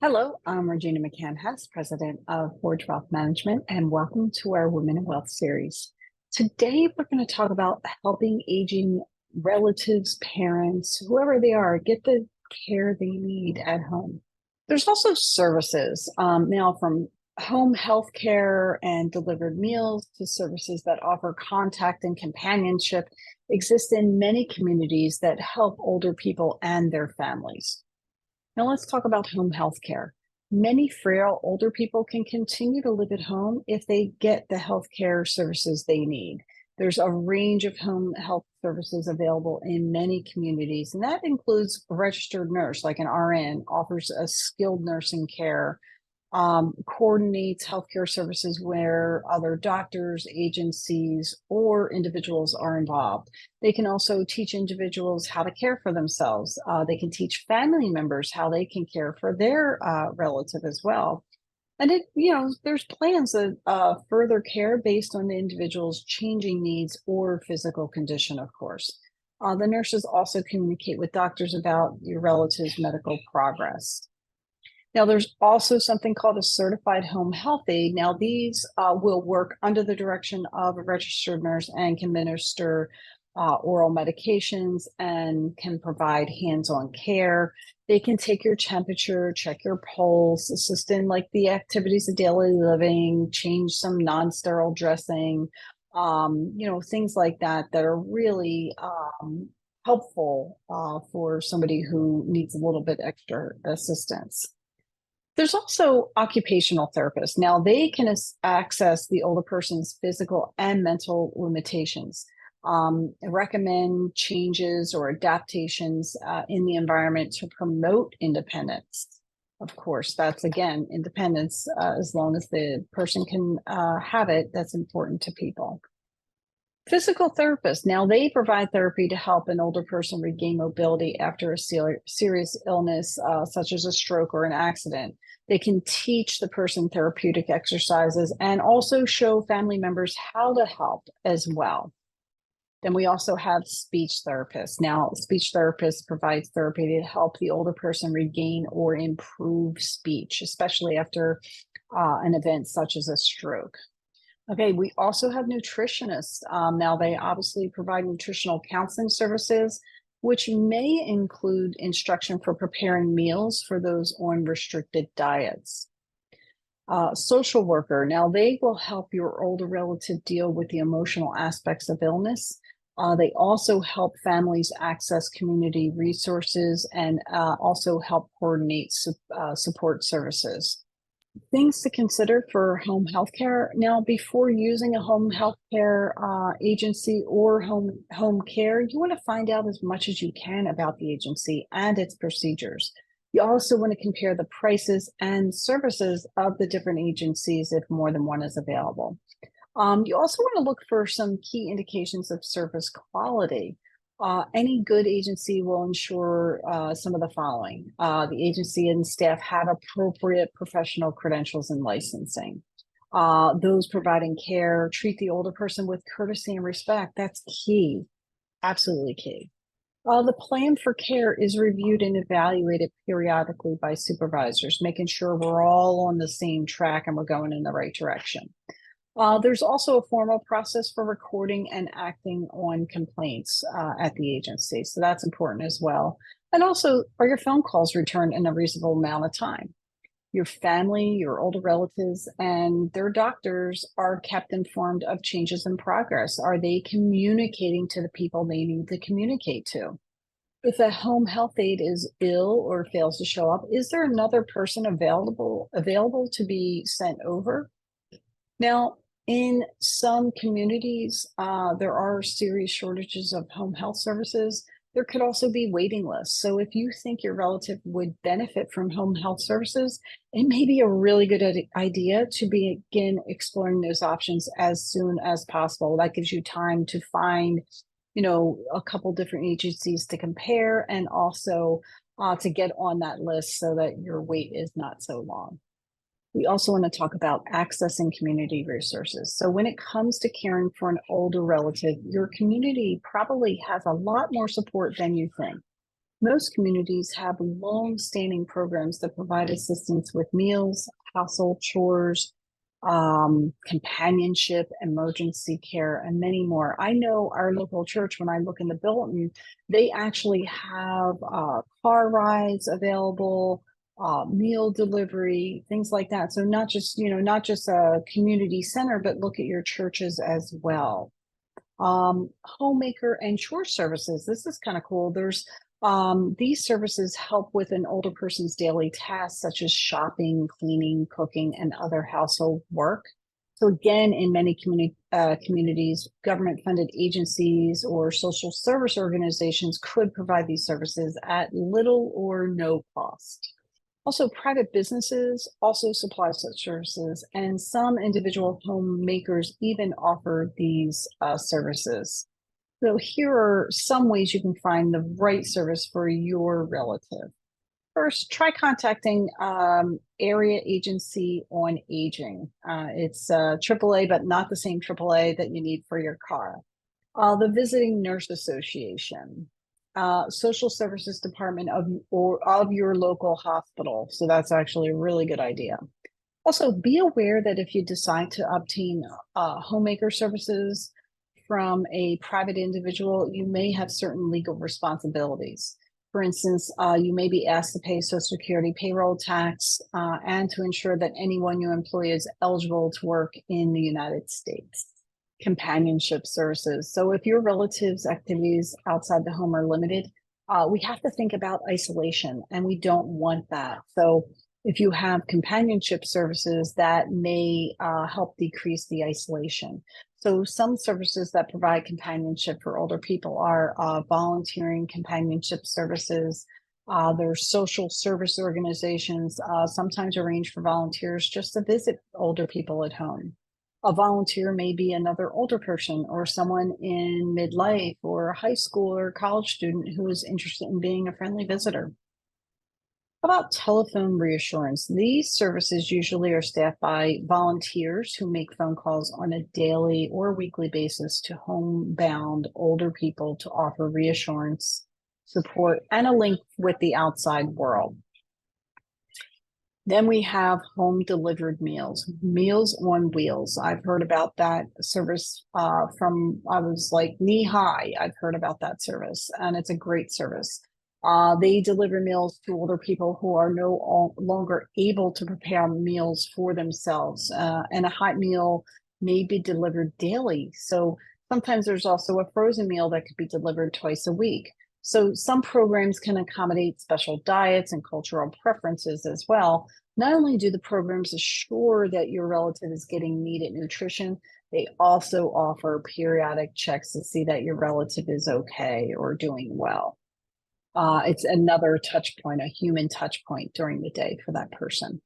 Hello, I'm Regina McCann-Hess, president of Forge Wealth Management, and welcome to our Women in Wealth series. Today, we're going to talk about helping aging relatives, parents, whoever they are, get the care they need at home. There's also services now from home health care and delivered meals to services that offer contact and companionship exist in many communities that help older people and their families. Now let's talk about home health care. Many frail older people can continue to live at home if they get the health care services they need. There's a range of home health services available in many communities, and that includes a registered nurse, like an RN, offers a skilled nursing care, coordinates healthcare services where other doctors, agencies, or individuals are involved. They can also teach individuals how to care for themselves. They can teach family members how they can care for their relative as well. And there's plans of further care based on the individual's changing needs or physical condition, of course. The nurses also communicate with doctors about your relative's medical progress. Now, there's also something called a certified home health aide. Now, these will work under the direction of a registered nurse and can administer oral medications and can provide hands-on care. They can take your temperature, check your pulse, assist in like the activities of daily living, change some non-sterile dressing, things like that that are really helpful for somebody who needs a little bit extra assistance. There's also occupational therapists. Now, they can access the older person's physical and mental limitations, recommend changes or adaptations in the environment to promote independence. Of course, that's again, independence, as long as the person can have it, that's important to people. Physical therapists. Now, they provide therapy to help an older person regain mobility after a serious illness, such as a stroke or an accident. They can teach the person therapeutic exercises and also show family members how to help as well. Then we also have speech therapists. Now, speech therapists provide therapy to help the older person regain or improve speech, especially after an event such as a stroke. Okay, we also have nutritionists. Now, they obviously provide nutritional counseling services, which may include instruction for preparing meals for those on restricted diets. Social worker. Now, they will help your older relative deal with the emotional aspects of illness. They also help families access community resources and also help coordinate support services. Things to consider for home healthcare. Now, before using a home healthcare agency or home care, you want to find out as much as you can about the agency and its procedures. You also want to compare the prices and services of the different agencies if more than one is available. You also want to look for some key indications of service quality. Any good agency will ensure some of the following. The agency and staff have appropriate professional credentials and licensing. Those providing care treat the older person with courtesy and respect. That's key, absolutely key. The plan for care is reviewed and evaluated periodically by supervisors, making sure we're all on the same track and we're going in the right direction. There's also a formal process for recording and acting on complaints at the agency. So that's important as well. And also, are your phone calls returned in a reasonable amount of time? Your family, your older relatives, and their doctors are kept informed of changes in progress. Are they communicating to the people they need to communicate to? If a home health aide is ill or fails to show up, is there another person available to be sent over? Now, in some communities, there are serious shortages of home health services. There could also be waiting lists. So if you think your relative would benefit from home health services, it may be a really good idea to begin exploring those options as soon as possible. That gives you time to find, a couple different agencies to compare and also to get on that list so that your wait is not so long. We also want to talk about accessing community resources. So when it comes to caring for an older relative, your community probably has a lot more support than you think. Most communities have long-standing programs that provide assistance with meals, household chores, companionship, emergency care, and many more. I know our local church, when I look in the bulletin, they actually have car rides available, meal delivery, things like that. So not just a community center, but look at your churches as well. Homemaker and chore services. This is kind of cool. There's these services help with an older person's daily tasks, such as shopping, cleaning, cooking, and other household work. So again, in many communities, government-funded agencies or social service organizations could provide these services at little or no cost. Also, private businesses also supply such services, and some individual homemakers even offer these services. So here are some ways you can find the right service for your relative. First, try contacting Area Agency on Aging. It's AAA, but not the same AAA that you need for your car. The Visiting Nurse Association, Social Services Department of your local hospital. So that's actually a really good idea. Also, be aware that if you decide to obtain homemaker services from a private individual, you may have certain legal responsibilities. For instance, you may be asked to pay Social Security payroll tax and to ensure that anyone you employ is eligible to work in the United States. Companionship services. So if your relatives' activities outside the home are limited, we have to think about isolation, and we don't want that. So if you have companionship services, that may help decrease the isolation. So some services that provide companionship for older people are volunteering companionship services. There's social service organizations sometimes arrange for volunteers just to visit older people at home. A volunteer may be another older person or someone in midlife or a high school or college student who is interested in being a friendly visitor. How about telephone reassurance? These services usually are staffed by volunteers who make phone calls on a daily or weekly basis to homebound older people to offer reassurance, support, and a link with the outside world. Then we have home delivered meals, Meals on Wheels. I've heard about that service from I was like knee high. I've heard about that service, and it's a great service. They deliver meals to older people who are no longer able to prepare meals for themselves, and a hot meal may be delivered daily. So sometimes there's also a frozen meal that could be delivered twice a week. So some programs can accommodate special diets and cultural preferences as well. Not only do the programs assure that your relative is getting needed nutrition, they also offer periodic checks to see that your relative is okay or doing well. It's another touch point, a human touch point during the day for that person.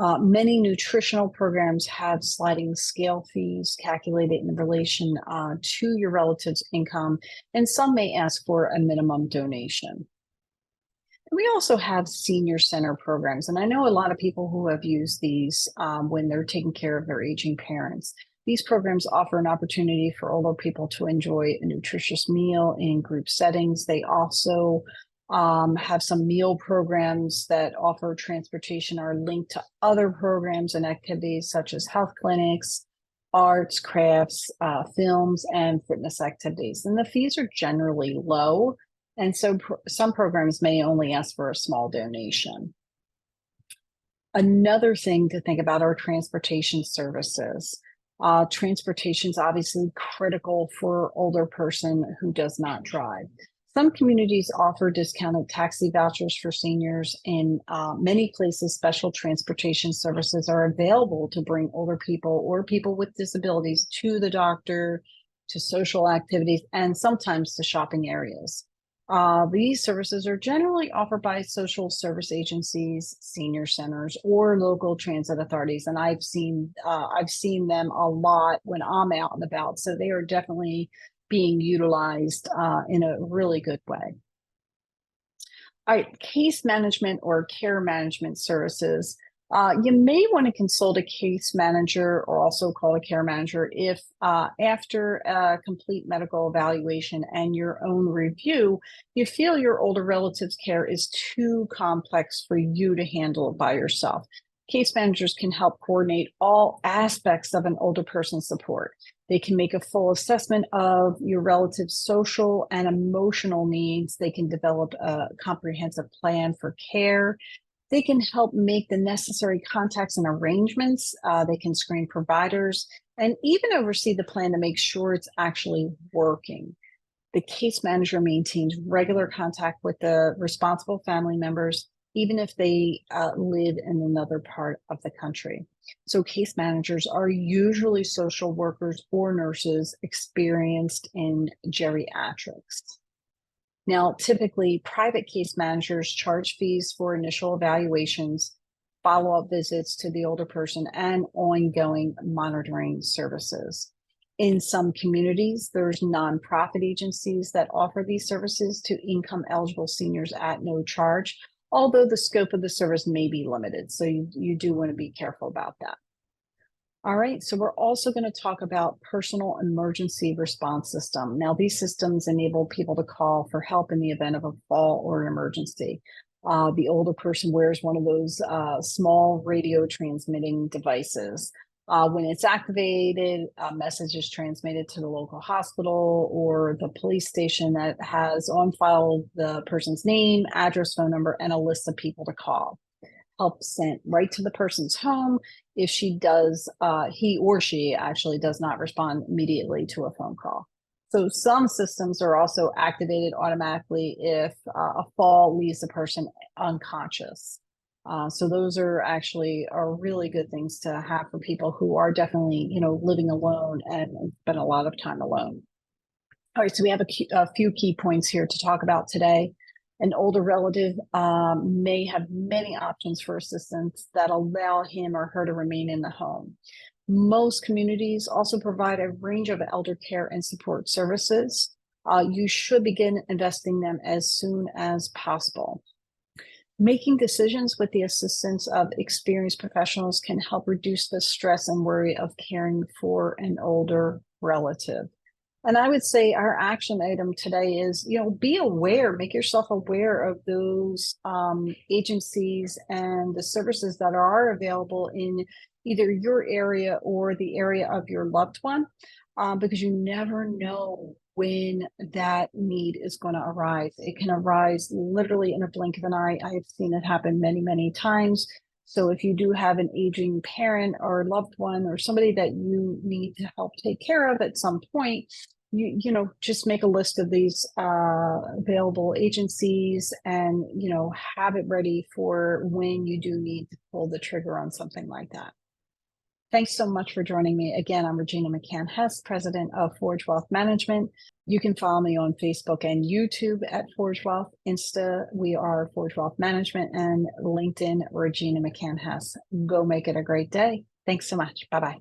Many nutritional programs have sliding scale fees calculated in relation to your relative's income, and some may ask for a minimum donation. And we also have senior center programs, and I know a lot of people who have used these when they're taking care of their aging parents. These programs offer an opportunity for older people to enjoy a nutritious meal in group settings. They also have some meal programs that offer transportation or linked to other programs and activities such as health clinics, arts, crafts, films, and fitness activities. And the fees are generally low, and so some programs may only ask for a small donation. Another thing to think about are transportation services. Transportation is obviously critical for older person who does not drive. Some communities offer discounted taxi vouchers for seniors. In many places, special transportation services are available to bring older people or people with disabilities to the doctor, to social activities, and sometimes to shopping areas. These services are generally offered by social service agencies, senior centers, or local transit authorities, and I've seen them a lot when I'm out and about. So they are definitely being utilized in a really good way. All right, case management or care management services. You may want to consult a case manager or also call a care manager if after a complete medical evaluation and your own review, you feel your older relative's care is too complex for you to handle by yourself. Case managers can help coordinate all aspects of an older person's support. They can make a full assessment of your relative's social and emotional needs. They can develop a comprehensive plan for care. They can help make the necessary contacts and arrangements. They can screen providers and even oversee the plan to make sure it's actually working. The case manager maintains regular contact with the responsible family members, even if they live in another part of the country. So case managers are usually social workers or nurses experienced in geriatrics. Now, typically, private case managers charge fees for initial evaluations, follow-up visits to the older person, and ongoing monitoring services. In some communities, there's nonprofit agencies that offer these services to income-eligible seniors at no charge, although the scope of the service may be limited. So you do want to be careful about that. All right, so we're also going to talk about personal emergency response system. Now, these systems enable people to call for help in the event of a fall or an emergency. The older person wears one of those small radio transmitting devices. When it's activated, a message is transmitted to the local hospital or the police station that has on file the person's name, address, phone number, and a list of people to call. Help sent right to the person's home if he or she actually does not respond immediately to a phone call. So some systems are also activated automatically if a fall leaves the person unconscious. So those are really good things to have for people who are definitely, living alone and spend a lot of time alone. All right, so we have a few key points here to talk about today. An older relative may have many options for assistance that allow him or her to remain in the home. Most communities also provide a range of elder care and support services. You should begin investing them as soon as possible. Making decisions with the assistance of experienced professionals can help reduce the stress and worry of caring for an older relative. And I would say our action item today is, be aware, make yourself aware of those agencies and the services that are available in either your area or the area of your loved one, because you never know when that need is going to arise. It can arise literally in a blink of an eye. I've seen it happen many, many times. So if you do have an aging parent or loved one or somebody that you need to help take care of at some point, just make a list of these available agencies and, have it ready for when you do need to pull the trigger on something like that. Thanks so much for joining me. Again, I'm Regina McCann-Hess, president of Forge Wealth Management. You can follow me on Facebook and YouTube at Forge Wealth. Insta, we are Forge Wealth Management, and LinkedIn, Regina McCann-Hess. Go make it a great day. Thanks so much. Bye-bye.